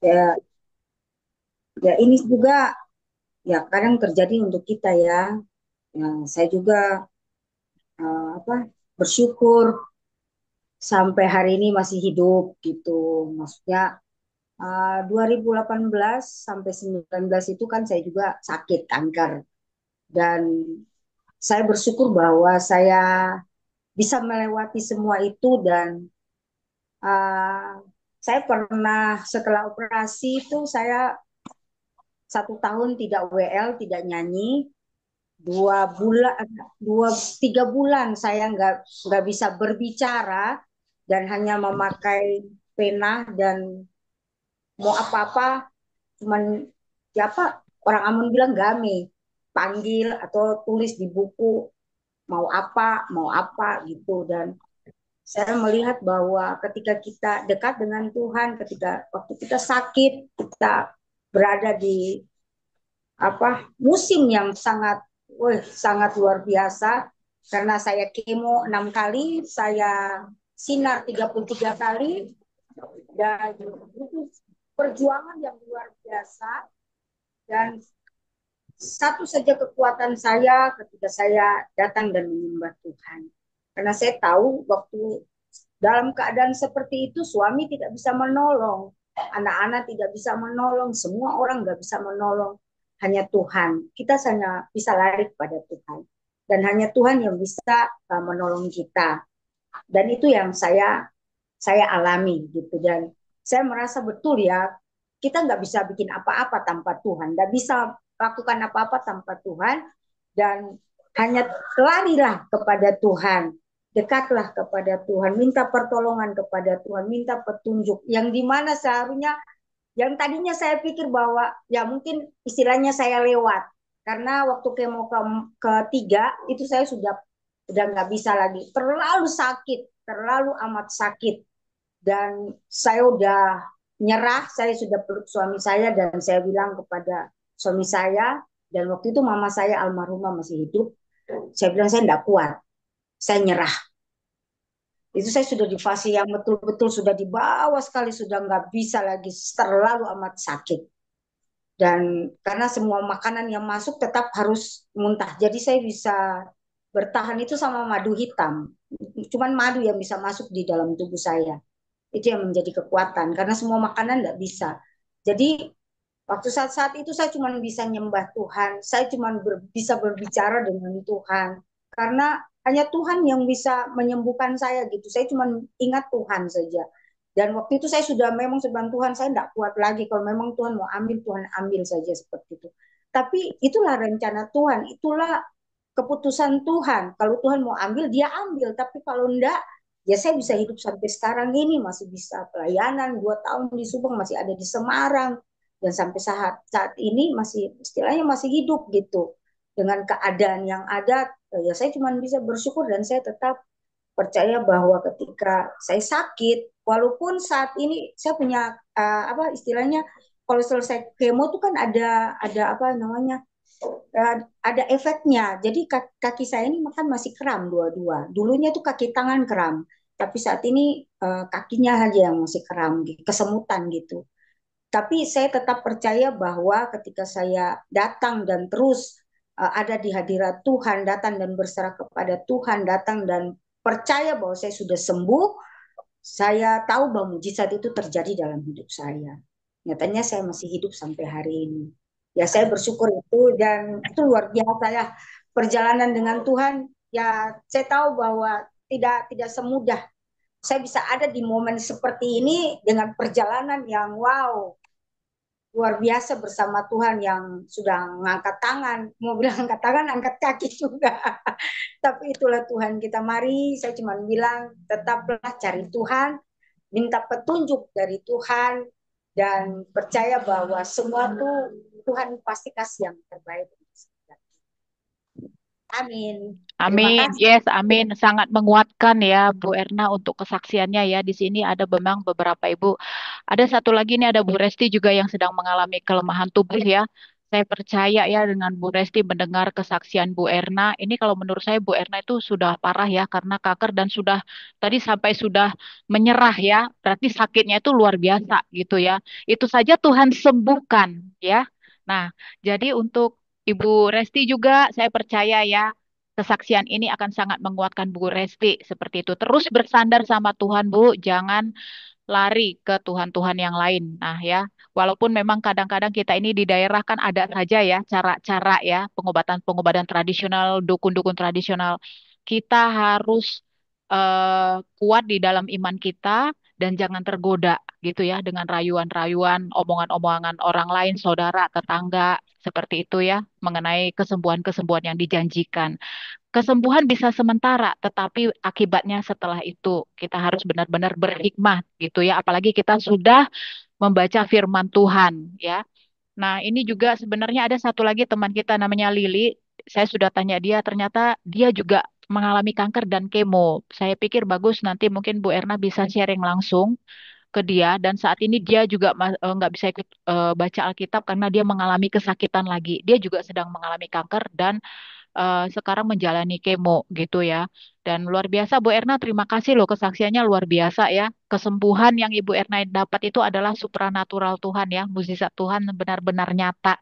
Ya, ya ini juga ya kadang terjadi untuk kita ya. Ya, saya juga bersyukur sampai hari ini masih hidup gitu. Maksudnya 2018 sampai 19 itu kan saya juga sakit kanker, dan saya bersyukur bahwa saya bisa melewati semua itu, dan uh, saya pernah setelah operasi itu saya 1 tahun tidak WL, tidak nyanyi, 2 bulan, 3 bulan saya nggak bisa berbicara dan hanya memakai pena, dan mau apa-apa cuman siapa orang Ambon bilang game, panggil atau tulis di buku mau apa gitu. Dan saya melihat bahwa ketika kita dekat dengan Tuhan, ketika waktu kita sakit, kita berada di musim yang sangat luar biasa, karena saya kemo 6 kali, saya sinar 33 kali, dan itu perjuangan yang luar biasa. Dan satu saja kekuatan saya ketika saya datang dan menyembah Tuhan, karena saya tahu waktu dalam keadaan seperti itu suami tidak bisa menolong, anak-anak tidak bisa menolong, semua orang nggak bisa menolong, hanya Tuhan. Kita hanya bisa lari kepada Tuhan, dan hanya Tuhan yang bisa menolong kita. Dan itu yang saya alami gitu. Dan saya merasa betul ya, kita nggak bisa bikin apa-apa tanpa Tuhan, nggak bisa lakukan apa-apa tanpa Tuhan, dan hanya larilah kepada Tuhan, dekatlah kepada Tuhan, minta pertolongan kepada Tuhan, minta petunjuk, yang dimana seharusnya yang tadinya saya pikir bahwa ya mungkin istilahnya saya lewat, karena waktu kemo ketiga itu saya sudah nggak bisa lagi, terlalu sakit, terlalu amat sakit, dan saya udah nyerah. Saya sudah peluk suami saya dan saya bilang kepada suami saya, dan waktu itu mama saya almarhumah masih hidup, saya bilang saya tidak kuat, saya nyerah. Itu saya sudah di fase yang betul-betul sudah di bawah sekali, sudah nggak bisa lagi, terlalu amat sakit. Dan karena semua makanan yang masuk tetap harus muntah. Jadi saya bisa bertahan itu sama madu hitam. Cuman madu yang bisa masuk di dalam tubuh saya. Itu yang menjadi kekuatan. Karena semua makanan nggak bisa. Jadi waktu saat-saat itu saya cuma bisa nyembah Tuhan. Saya cuma bisa berbicara dengan Tuhan. Karena hanya Tuhan yang bisa menyembuhkan saya gitu. Saya cuma ingat Tuhan saja. Dan waktu itu saya sudah memang sebelum Tuhan, saya tidak kuat lagi. Kalau memang Tuhan mau ambil, Tuhan ambil saja seperti itu. Tapi itulah rencana Tuhan, itulah keputusan Tuhan. Kalau Tuhan mau ambil, dia ambil. Tapi kalau enggak, ya saya bisa hidup sampai sekarang ini. Masih bisa pelayanan, 2 tahun di Subang, masih ada di Semarang. Dan sampai saat ini masih istilahnya masih hidup gitu. Dengan keadaan yang ada, ya saya cuma bisa bersyukur dan saya tetap percaya bahwa ketika saya sakit, walaupun saat ini saya punya apa istilahnya, kalau selesai kemo itu kan ada apa namanya, ada efeknya. Jadi kaki saya ini makan masih kram dua-dua. Dulunya tuh kaki tangan kram, tapi saat ini kakinya aja yang masih kram, kesemutan gitu. Tapi saya tetap percaya bahwa ketika saya datang dan terus ada di hadirat Tuhan, datang dan berserah kepada Tuhan, datang dan percaya bahwa saya sudah sembuh, saya tahu bahwa mujizat itu terjadi dalam hidup saya. Nyatanya saya masih hidup sampai hari ini. Ya saya bersyukur itu dan itu luar biasa ya. Perjalanan dengan Tuhan, ya saya tahu bahwa tidak semudah. Saya bisa ada di momen seperti ini dengan perjalanan yang wow, luar biasa bersama Tuhan yang sudah mengangkat tangan, mau bilang angkat tangan, angkat kaki juga. Tapi itulah Tuhan kita. Mari, saya cuma bilang, tetaplah cari Tuhan, minta petunjuk dari Tuhan, dan percaya bahwa semua tuh Tuhan pasti kasih yang terbaik. Amin. Terima Amin, kasih. yes, amin. Sangat menguatkan ya Bu Erna untuk kesaksiannya ya. Di sini ada memang beberapa ibu. Ada satu lagi nih, ada Bu Resti juga yang sedang mengalami kelemahan tubuh ya. Saya percaya ya dengan Bu Resti mendengar kesaksian Bu Erna. Ini kalau menurut saya Bu Erna itu sudah parah ya karena kanker dan sudah tadi sampai sudah menyerah ya. Berarti sakitnya itu luar biasa gitu ya. Itu saja Tuhan sembuhkan ya. Nah, jadi untuk Ibu Resti juga saya percaya ya kesaksian ini akan sangat menguatkan Bu Resti seperti itu. Terus bersandar sama Tuhan Bu, jangan lari ke Tuhan-Tuhan yang lain. Nah ya, walaupun memang kadang-kadang kita ini di daerah kan ada saja ya cara-cara ya pengobatan-pengobatan tradisional, dukun-dukun tradisional. Kita harus kuat di dalam iman kita dan jangan tergoda gitu ya dengan rayuan-rayuan, omongan-omongan orang lain, saudara, tetangga, seperti itu ya, mengenai kesembuhan-kesembuhan yang dijanjikan. Kesembuhan bisa sementara, tetapi akibatnya setelah itu kita harus benar-benar berhikmah gitu ya. Apalagi kita sudah membaca firman Tuhan ya. Nah, ini juga sebenarnya ada satu lagi teman kita namanya Lili. Saya sudah tanya dia, ternyata dia juga mengalami kanker dan kemo. Saya pikir bagus nanti mungkin Bu Erna bisa sharing langsung ke dia dan saat ini dia juga nggak bisa ikut baca Alkitab karena dia mengalami kesakitan lagi. Dia juga sedang mengalami kanker dan sekarang menjalani kemo gitu ya. Dan luar biasa Bu Erna, terima kasih loh kesaksiannya luar biasa ya. Kesembuhan yang Ibu Erna dapat itu adalah supranatural Tuhan ya, mukjizat Tuhan benar-benar nyata.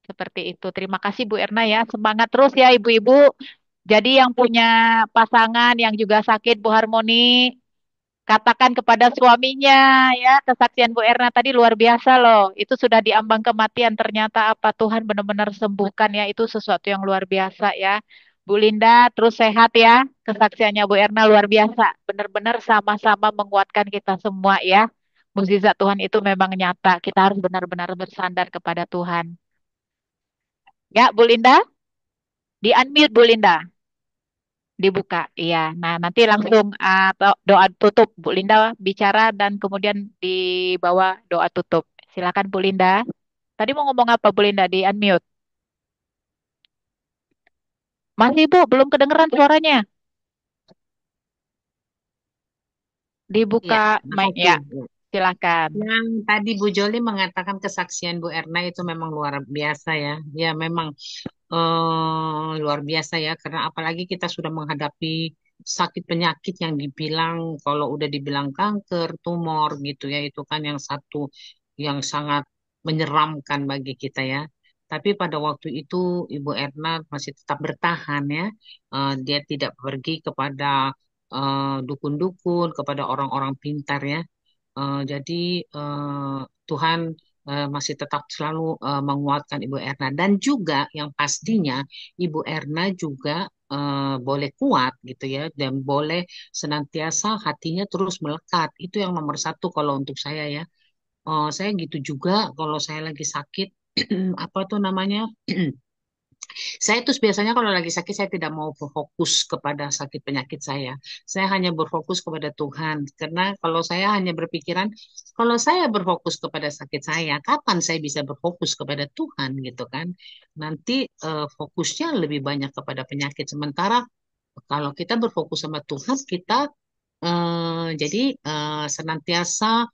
Seperti itu. Terima kasih Bu Erna ya. Semangat terus ya Ibu-ibu. Jadi yang punya pasangan yang juga sakit Bu Harmoni, katakan kepada suaminya ya, kesaksian Bu Erna tadi luar biasa loh. Itu sudah diambang kematian, ternyata apa Tuhan benar-benar sembuhkan ya. Itu sesuatu yang luar biasa ya. Bu Linda terus sehat ya. Kesaksiannya Bu Erna luar biasa. Benar-benar sama-sama menguatkan kita semua ya. Mukjizat Tuhan itu memang nyata. Kita harus benar-benar bersandar kepada Tuhan. Ya, Bu Linda, di-unmute Bu Linda. Dibuka, iya. Nah, nanti langsung doa tutup. Bu Linda bicara dan kemudian dibawa doa tutup. Silakan Bu Linda. Tadi mau ngomong apa Bu Linda? Di unmute. Masih Bu, belum kedengeran suaranya. Dibuka Ya, mic oke. ya. Silakan. Yang tadi Bu Joli mengatakan kesaksian Bu Erna itu memang luar biasa ya. Ya memang luar biasa ya karena apalagi kita sudah menghadapi sakit penyakit yang dibilang kalau udah dibilang kanker, tumor gitu ya itu kan yang satu yang sangat menyeramkan bagi kita ya. Tapi pada waktu itu Ibu Erna masih tetap bertahan ya. Dia tidak pergi kepada dukun-dukun, kepada orang-orang pintar ya. Jadi Tuhan masih tetap selalu menguatkan Ibu Erna dan juga yang pastinya Ibu Erna juga boleh kuat gitu ya dan boleh senantiasa hatinya terus melekat. Itu yang nomor satu kalau untuk saya ya. Saya gitu juga kalau saya lagi sakit apa tuh namanya. Saya tuh biasanya kalau lagi sakit saya tidak mau berfokus kepada sakit penyakit saya. Saya hanya berfokus kepada Tuhan. Karena kalau saya hanya berpikiran, kalau saya berfokus kepada sakit saya, kapan saya bisa berfokus kepada Tuhan gitu kan? Nanti fokusnya lebih banyak kepada penyakit. Sementara kalau kita berfokus sama Tuhan, kita jadi senantiasa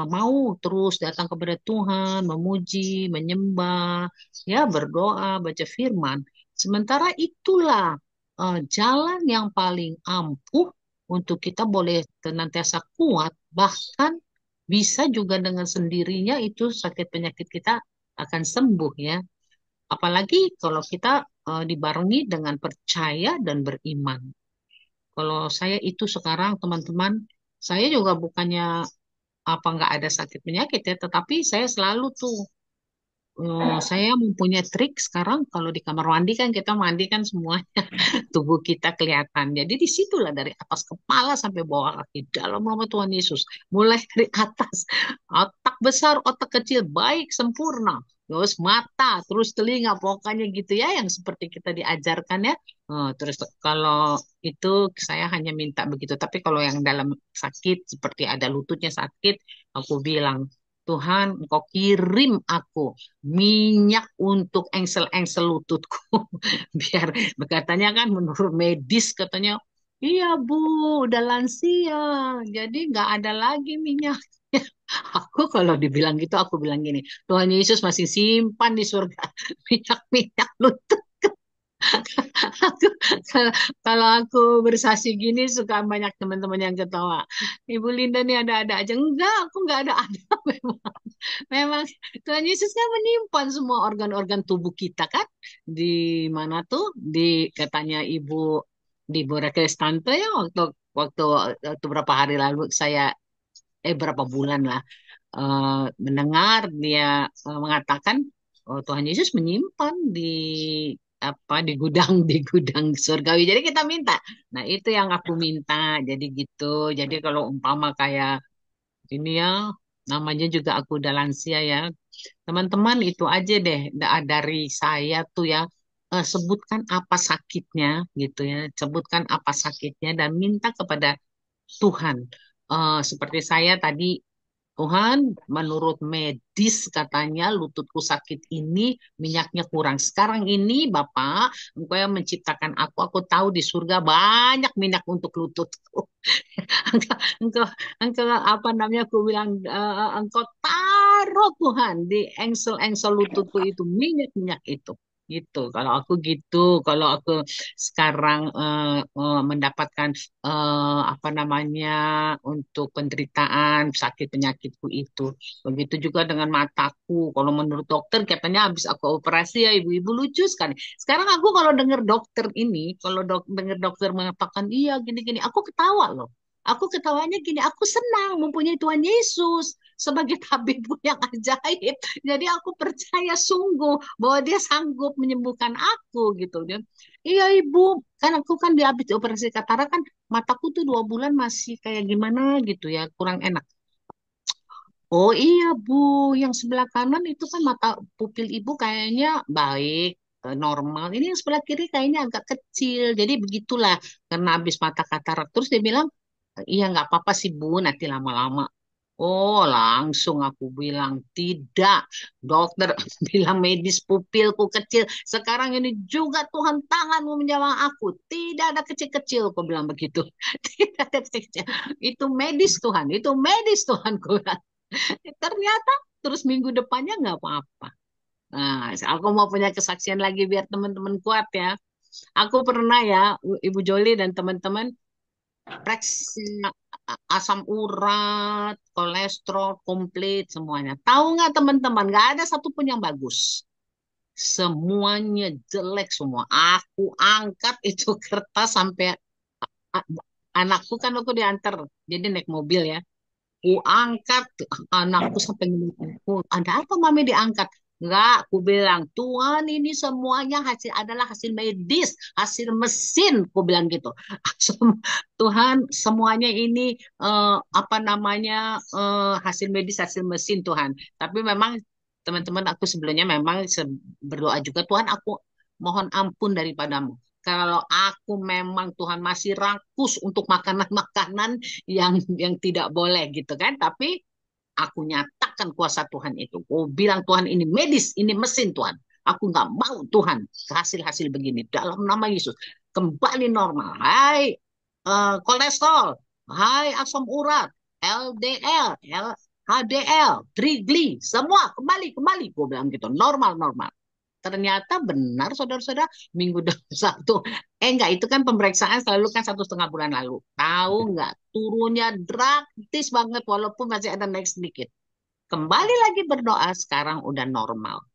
mau terus datang kepada Tuhan, memuji, menyembah, ya berdoa, baca firman. Sementara itulah jalan yang paling ampuh untuk kita boleh senantiasa kuat, bahkan bisa juga dengan sendirinya itu sakit penyakit kita akan sembuh ya. Apalagi kalau kita dibarengi dengan percaya dan beriman. Kalau saya itu sekarang teman-teman, saya juga bukannya apa nggak ada sakit penyakit ya, tetapi saya selalu tuh saya mempunyai trik sekarang kalau di kamar mandi kan kita mandi kan semuanya tubuh kita kelihatan. Jadi disitulah dari atas kepala sampai bawah kaki dalam nama Tuhan Yesus. Mulai dari atas otak besar, otak kecil, baik sempurna. Terus mata, terus telinga, pokoknya gitu ya yang seperti kita diajarkan ya. Terus kalau itu saya hanya minta begitu. Tapi kalau yang dalam sakit seperti ada lututnya sakit, aku bilang Tuhan, Engkau kirim aku minyak untuk engsel-engsel lututku. Biar katanya kan menurut medis katanya, iya Bu, udah lansia, jadi nggak ada lagi minyak. Aku kalau dibilang gitu, aku bilang gini, Tuhan Yesus masih simpan di surga minyak-minyak lutut. Aku, kalau kalau aku bersaksi gini suka banyak teman-teman yang ketawa. Ibu Linda nih ada-ada aja. Enggak, aku nggak ada-ada memang. Memang Tuhan Yesus kan menyimpan semua organ-organ tubuh kita kan. Di mana tuh? Di katanya di Boracay Tante ya waktu waktu waktu berapa hari lalu saya berapa bulan lah mendengar dia mengatakan Tuhan Yesus menyimpan di apa di gudang surgawi. Jadi kita minta. Nah, itu yang aku minta. Jadi gitu. Jadi kalau umpama kayak ini ya namanya juga aku udah lansia ya. Teman-teman itu aja deh dari saya tuh ya sebutkan apa sakitnya gitu ya. Sebutkan apa sakitnya dan minta kepada Tuhan. Seperti saya tadi Tuhan, menurut medis katanya lututku sakit ini minyaknya kurang. Sekarang ini Bapak, Engkau yang menciptakan aku tahu di surga banyak minyak untuk lututku. Engkau, engkau, engkau apa namanya? Aku bilang engkau taruh Tuhan di engsel-engsel lututku itu minyak-minyak itu. Gitu. Kalau aku gitu, kalau aku sekarang mendapatkan apa namanya untuk penderitaan sakit penyakitku itu. Begitu juga dengan mataku. Kalau menurut dokter katanya habis aku operasi ya ibu-ibu lucu sekali. Sekarang aku kalau dengar dokter ini, kalau dengar dokter mengatakan iya gini-gini, aku ketawa loh. Aku ketawanya gini, aku senang mempunyai Tuhan Yesus sebagai tabibku yang ajaib. Jadi aku percaya sungguh bahwa dia sanggup menyembuhkan aku gitu. Dia, iya ibu, kan aku kan habis operasi katarak kan mataku tuh 2 bulan masih kayak gimana gitu ya, kurang enak. Oh iya Bu, yang sebelah kanan itu kan mata pupil ibu kayaknya baik, normal. Ini yang sebelah kiri kayaknya agak kecil. Jadi begitulah karena habis mata katarak. Terus dia bilang, iya nggak apa-apa sih Bu, nanti lama-lama. Oh, langsung aku bilang tidak. Dokter bilang medis pupilku kecil. Sekarang ini juga Tuhan tanganmu menjawab aku. Tidak ada kecil-kecil, aku bilang begitu. Tidak ada kecil-kecil. Itu medis Tuhan, itu medis Tuhan. Aku bilang. Ternyata terus minggu depannya nggak apa-apa. Nah, aku mau punya kesaksian lagi biar teman-teman kuat ya. Aku pernah ya, Ibu Joli dan teman-teman, periksa asam urat, kolesterol, komplit semuanya. Tahu nggak teman-teman, nggak ada satupun yang bagus. Semuanya jelek semua. Aku angkat itu kertas sampai a- anakku kan aku diantar, jadi naik mobil ya. Ku angkat anakku sampai ngeliatku. Ada apa mami diangkat? Enggak, aku bilang, Tuhan ini semuanya adalah hasil medis, hasil mesin, aku bilang gitu. Tuhan semuanya ini apa namanya hasil medis, hasil mesin Tuhan. Tapi memang teman-teman aku sebelumnya memang berdoa juga Tuhan aku mohon ampun daripadamu. Kalau aku memang Tuhan masih rakus untuk makanan-makanan yang tidak boleh gitu kan. Tapi aku nyatakan kuasa Tuhan itu. Aku bilang Tuhan ini medis, ini mesin Tuhan. Aku nggak mau Tuhan hasil-hasil begini. Dalam nama Yesus. Kembali normal. Hai kolesterol. Hai asam urat. LDL. HDL. Trigli. Semua kembali. Gue bilang gitu. Normal. Ternyata benar saudara-saudara minggu satu enggak itu kan pemeriksaan selalu kan 1,5 bulan lalu tahu nggak turunnya drastis banget walaupun masih ada naik sedikit kembali lagi berdoa sekarang udah normal.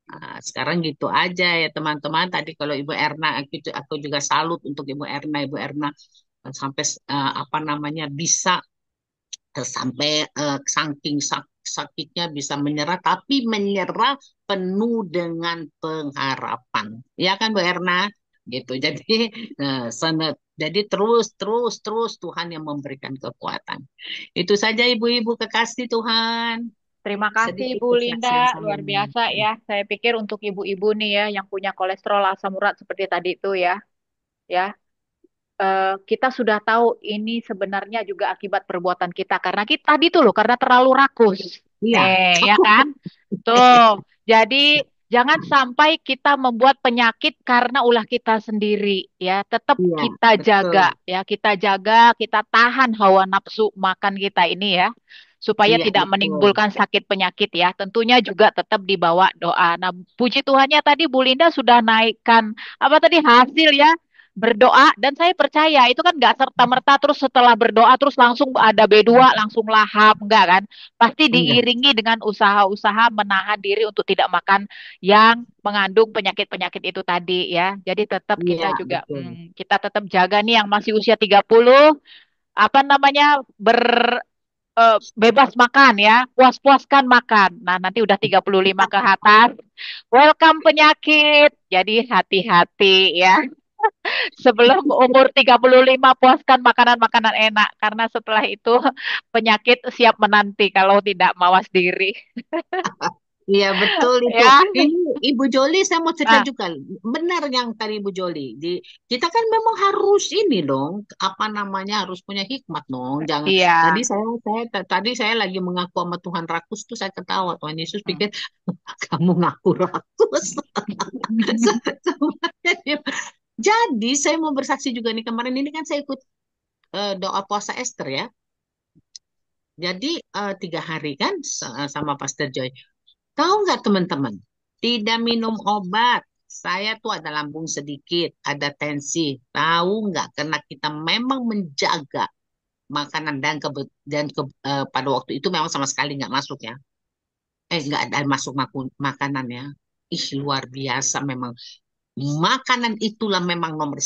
Nah, sekarang gitu aja ya teman-teman tadi kalau Ibu Erna aku juga salut untuk Ibu Erna sampai apa namanya bisa sampai saking sakitnya bisa menyerah, tapi menyerah penuh dengan pengharapan. Ya kan Bu Erna? Gitu. Jadi jadi terus Tuhan yang memberikan kekuatan. Itu saja ibu-ibu kekasih Tuhan. Terima kasih Sedikit Bu Linda, kesaksian saya. luar biasa ya. Saya pikir untuk ibu-ibu nih ya yang punya kolesterol asam urat seperti tadi itu ya, kita sudah tahu ini sebenarnya juga akibat perbuatan kita karena kita tadi tuh loh karena terlalu rakus. Iya. Ya kan? Tuh. Jadi jangan sampai kita membuat penyakit karena ulah kita sendiri ya. Tetap Iya, kita betul. jaga ya, kita tahan hawa nafsu makan kita ini ya. Supaya Iya, tidak betul. menimbulkan sakit penyakit ya. Tentunya juga tetap dibawa doa. Nah, puji Tuhannya tadi Bu Linda sudah naikkan apa tadi hasil ya berdoa dan saya percaya itu kan nggak serta-merta terus setelah berdoa terus langsung ada B2 langsung lahap enggak kan pasti Enggak. diiringi dengan usaha-usaha menahan diri untuk tidak makan yang mengandung penyakit-penyakit itu tadi ya jadi tetap Iya, kita juga betul. kita tetap jaga nih yang masih usia 30 apa namanya bebas makan ya puas-puaskan makan nah nanti udah 35 ke atas welcome penyakit jadi hati-hati ya sebelum umur 35 puaskan makanan-makanan enak karena setelah itu penyakit siap menanti kalau tidak mawas diri. Iya betul itu. Ya. Ini Ibu Joli saya mau cerita Nah, juga. Benar yang tadi Ibu Joli. Kita kan memang harus ini dong, apa namanya harus punya hikmat dong. Jangan iya. tadi saya lagi mengaku sama Tuhan rakus tuh saya ketawa. Tuhan Yesus pikir kamu ngaku rakus. Jadi saya mau bersaksi juga nih kemarin ini kan saya ikut doa puasa Esther ya. Jadi 3 hari kan sama Pastor Joy. Tahu nggak teman-teman? Tidak minum obat. Saya tuh ada lambung sedikit, ada tensi. Tahu nggak? Karena kita memang menjaga makanan pada waktu itu memang sama sekali nggak masuk ya. Nggak ada masuk makanan ya. Ih luar biasa memang. Makanan itulah memang nomor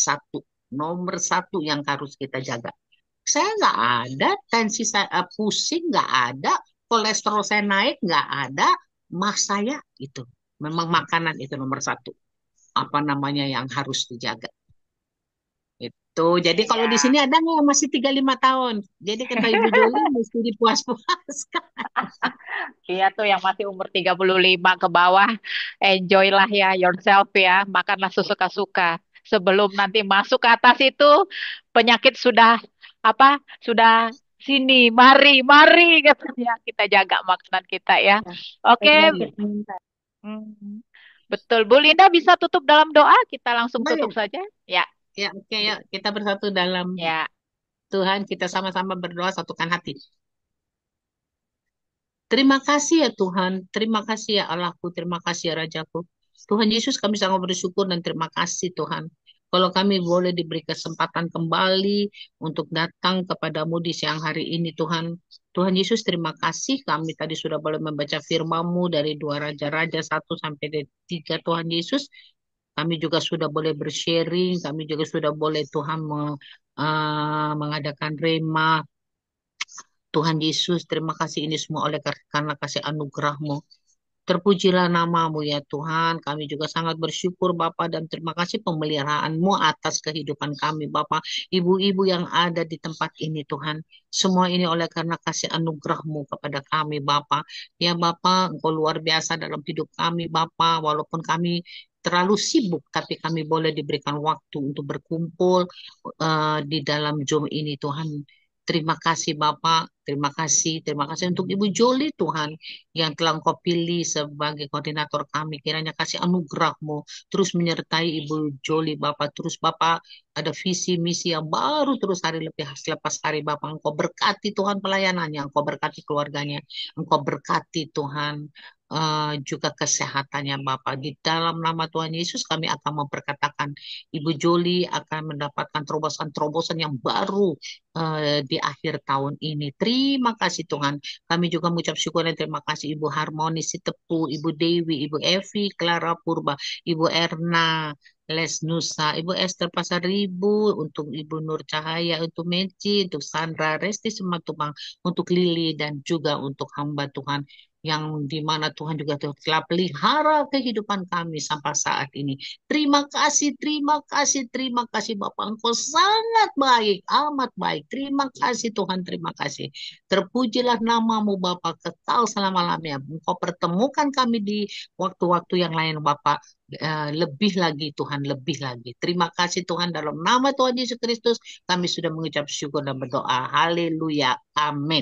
satu yang harus kita jaga. Saya nggak ada tensi saya pusing nggak ada kolesterol saya naik nggak ada mas saya itu memang makanan itu nomor satu apa namanya yang harus dijaga itu jadi kalau di sini ada nggak yang masih 35 tahun jadi kata Ibu Joli mesti dipuas-puaskan. Iya tuh yang masih umur 35 ke bawah, enjoy lah ya yourself ya, makanlah sesuka-suka. Sebelum nanti masuk ke atas itu penyakit sudah apa? Sudah sini, mari katanya kita jaga makanan kita ya. Oke. Hmm, betul. Bu Linda bisa tutup dalam doa, kita langsung tutup saja. Ya. Ya oke yuk kita bersatu dalam Tuhan kita sama-sama berdoa satukan hati. Terima kasih ya Tuhan, terima kasih ya Allahku, terima kasih ya Rajaku. Tuhan Yesus kami sangat bersyukur dan terima kasih Tuhan. Kalau kami boleh diberi kesempatan kembali untuk datang kepadamu di siang hari ini, Tuhan. Tuhan Yesus, terima kasih kami tadi sudah boleh membaca firman-Mu dari 2 Raja-Raja 1 sampai 3, Tuhan Yesus. Kami juga sudah boleh bersharing, kami juga sudah boleh Tuhan mengadakan rema. Tuhan Yesus, terima kasih ini semua oleh karena kasih anugerah-Mu. Terpujilah namamu ya Tuhan. Kami juga sangat bersyukur Bapa dan terima kasih pemeliharaan-Mu atas kehidupan kami Bapa. Ibu-ibu yang ada di tempat ini Tuhan. Semua ini oleh karena kasih anugerah-Mu kepada kami Bapa. Ya Bapa, Engkau luar biasa dalam hidup kami Bapa. Walaupun kami terlalu sibuk, tapi kami boleh diberikan waktu untuk berkumpul di dalam Zoom ini Tuhan. Terima kasih Bapak, terima kasih untuk Ibu Joli Tuhan yang telah Engkau pilih sebagai koordinator kami. Kiranya kasih anugerah-Mu terus menyertai Ibu Joli Bapak. Terus Bapak ada visi misi yang baru terus hari lepas hari Bapak. Engkau berkati Tuhan pelayanannya, Engkau berkati keluarganya, Engkau berkati Tuhan juga kesehatannya Bapak. Di dalam nama Tuhan Yesus kami akan memperkatakan Ibu Joli akan mendapatkan terobosan-terobosan yang baru di akhir tahun ini. Terima kasih Tuhan. Kami juga mengucap syukur dan terima kasih Ibu Harmoni Sitepu, Ibu Dewi, Ibu Evi, Clara Purba, Ibu Erna, Les Nusa, Ibu Esther Pasaribu, untuk Ibu Nur Cahaya, untuk Meci, untuk Sandra, Resti Sematubang, untuk Lili, dan juga untuk hamba Tuhan yang dimana Tuhan juga telah pelihara kehidupan kami sampai saat ini. Terima kasih, terima kasih, terima kasih Bapak. Engkau sangat baik, amat baik. Terima kasih Tuhan, terima kasih. Terpujilah namamu Bapak, kekal selama-lamanya. Engkau pertemukan kami di waktu-waktu yang lain Bapak. Lebih lagi Tuhan, lebih lagi. Terima kasih Tuhan, dalam nama Tuhan Yesus Kristus kami sudah mengucap syukur dan berdoa. Haleluya. Amin.